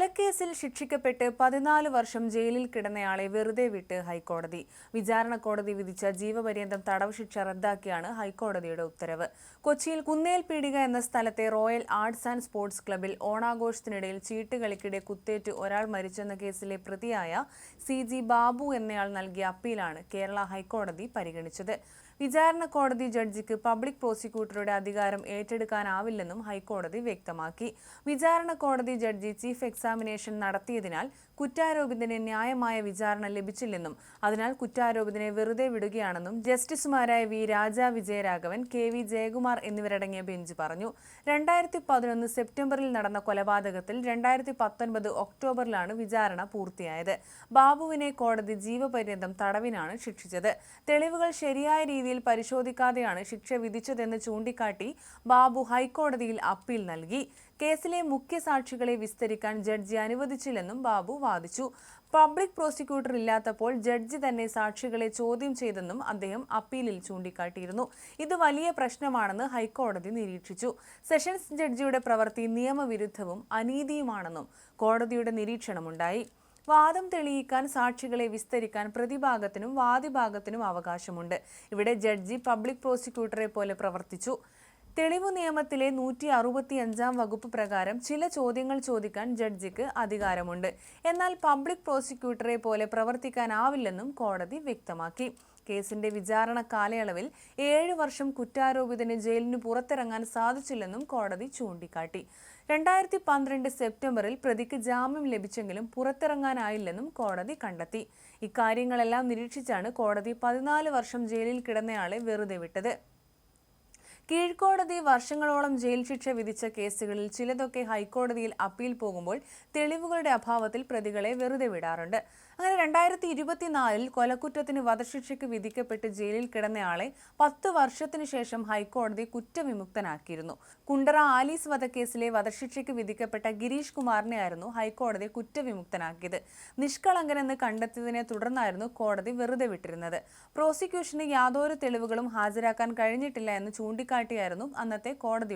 കൊലക്കേസിൽ ശിക്ഷിക്കപ്പെട്ട് 14 വർഷം ജയിലിൽ കിടന്നയാളെ വെറുതെ വിട്ട് ഹൈക്കോടതി. വിചാരണ കോടതി വിധിച്ച ജീവപര്യന്തം തടവ് ശിക്ഷ റദ്ദാക്കിയാണ് ഹൈക്കോടതിയുടെ ഉത്തരവ്. കൊച്ചിയിൽ കുന്നേൽപീടിക എന്ന സ്ഥലത്തെ റോയൽ ആർട്സ് ആൻഡ് സ്പോർട്സ് ക്ലബ്ബിൽ ഓണാഘോഷത്തിനിടയിൽ ചീട്ടുകളിക്കിടെ കുത്തേറ്റ് ഒരാൾ മരിച്ചെന്ന കേസിലെ പ്രതിയായ CG ബാബു എന്നയാൾ നൽകിയ അപ്പീലാണ് കേരള ഹൈക്കോടതി പരിഗണിച്ചത്. വിചാരണ കോടതി ജഡ്ജിക്ക് പബ്ലിക് പ്രോസിക്യൂട്ടറുടെ അധികാരം ഏറ്റെടുക്കാനാവില്ലെന്നും ഹൈക്കോടതി വ്യക്തമാക്കി. വിചാരണ കോടതി ജഡ്ജി ചീഫ് എക്സാമിനേഷൻ നടത്തിയതിനാൽ കുറ്റാരോപിതന് ന്യായമായ വിചാരണ ലഭിച്ചില്ലെന്നും അതിനാൽ കുറ്റാരോപിതനെ വെറുതെ വിടുകയാണെന്നും ജസ്റ്റിസുമാരായ വി. രാജ വിജയരാഘവൻ, KV ജയകുമാർ എന്നിവരടങ്ങിയ ബെഞ്ച് പറഞ്ഞു. 2011 സെപ്റ്റംബറിൽ നടന്ന കൊലപാതകത്തിൽ 2019 ഒക്ടോബറിലാണ് വിചാരണ പൂർത്തിയായത്. ബാബുവിനെ കോടതി ജീവപര്യന്തം തടവിനാണ് ശിക്ഷിച്ചത്. തെളിവുകൾ ശരിയായ രീതിയിൽ പരിശോധിക്കാതെയാണ് ശിക്ഷ വിധിച്ചതെന്ന് ചൂണ്ടിക്കാട്ടി ബാബു ഹൈക്കോടതിയിൽ അപ്പീൽ നൽകി. കേസിലെ മുഖ്യ സാക്ഷികളെ വിസ്തരിക്കാൻ ജഡ്ജി അനുവദിച്ചില്ലെന്നും ബാബു വാദിച്ചു. പബ്ലിക് പ്രോസിക്യൂട്ടർ ഇല്ലാത്തപ്പോൾ ജഡ്ജി തന്നെ സാക്ഷികളെ ചോദ്യം ചെയ്തെന്നും അദ്ദേഹം അപ്പീലിൽ ചൂണ്ടിക്കാട്ടിയിരുന്നു. ഇത് വലിയ പ്രശ്നമാണെന്ന് ഹൈക്കോടതി നിരീക്ഷിച്ചു. സെഷൻസ് ജഡ്ജിയുടെ പ്രവൃത്തി നിയമവിരുദ്ധവും അനീതിയുമാണെന്നും കോടതിയുടെ നിരീക്ഷണമുണ്ടായി. വാദം തെളിയിക്കാൻ സാക്ഷികളെ വിസ്തരിക്കാൻ പ്രതിഭാഗത്തിനും വാദിഭാഗത്തിനും അവകാശമുണ്ട്. ഇവിടെ ജഡ്ജി പബ്ലിക് പ്രോസിക്യൂട്ടറെ പോലെ പ്രവർത്തിച്ചു. തെളിവു നിയമത്തിലെ 165 വകുപ്പ് പ്രകാരം ചില ചോദ്യങ്ങൾ ചോദിക്കാൻ ജഡ്ജിക്ക് അധികാരമുണ്ട്. എന്നാൽ പബ്ലിക് പ്രോസിക്യൂട്ടറെ പോലെ പ്രവർത്തിക്കാനാവില്ലെന്നും കോടതി വ്യക്തമാക്കി. കേസിന്റെ വിചാരണ കാലയളവിൽ 7 വർഷം കുറ്റാരോപിതന് ജയിലിന് പുറത്തിറങ്ങാൻ സാധിച്ചില്ലെന്നും കോടതി ചൂണ്ടിക്കാട്ടി. 2012 സെപ്റ്റംബറിൽ പ്രതിക്ക് ജാമ്യം ലഭിച്ചെങ്കിലും പുറത്തിറങ്ങാനായില്ലെന്നും കോടതി കണ്ടെത്തി. ഇക്കാര്യങ്ങളെല്ലാം നിരീക്ഷിച്ചാണ് കോടതി 14 വർഷം ജയിലിൽ കിടന്നയാളെ വെറുതെ വിട്ടത്. കീഴ്ക്കോടതി വർഷങ്ങളോളം ജയിൽ ശിക്ഷ വിധിച്ച കേസുകളിൽ ചിലതൊക്കെ ഹൈക്കോടതിയിൽ അപ്പീൽ പോകുമ്പോൾ തെളിവുകളുടെ അഭാവത്തിൽ പ്രതികളെ വെറുതെ വിടാറുണ്ട്. അങ്ങനെ 2024 കൊലക്കുറ്റത്തിന് വധശിക്ഷയ്ക്ക് വിധിക്കപ്പെട്ട് ജയിലിൽ കിടന്നയാളെ 10 വർഷത്തിനു ശേഷം ഹൈക്കോടതി കുറ്റവിമുക്തനാക്കിയിരുന്നു. കുണ്ടറ ആലീസ് വധക്കേസിലെ വധശിക്ഷയ്ക്ക് വിധിക്കപ്പെട്ട ഗിരീഷ് കുമാറിനെയായിരുന്നു ഹൈക്കോടതി കുറ്റവിമുക്തനാക്കിയത്. നിഷ്കളങ്കനെന്ന് കണ്ടെത്തിയതിനെ തുടർന്നായിരുന്നു കോടതി വെറുതെ വിട്ടിരുന്നത്. പ്രോസിക്യൂഷന് യാതൊരു തെളിവുകളും ഹാജരാക്കാൻ കഴിഞ്ഞിട്ടില്ല എന്ന് ചൂണ്ടിക്കാട്ടിയായിരുന്നു അന്നത്തെ കോടതി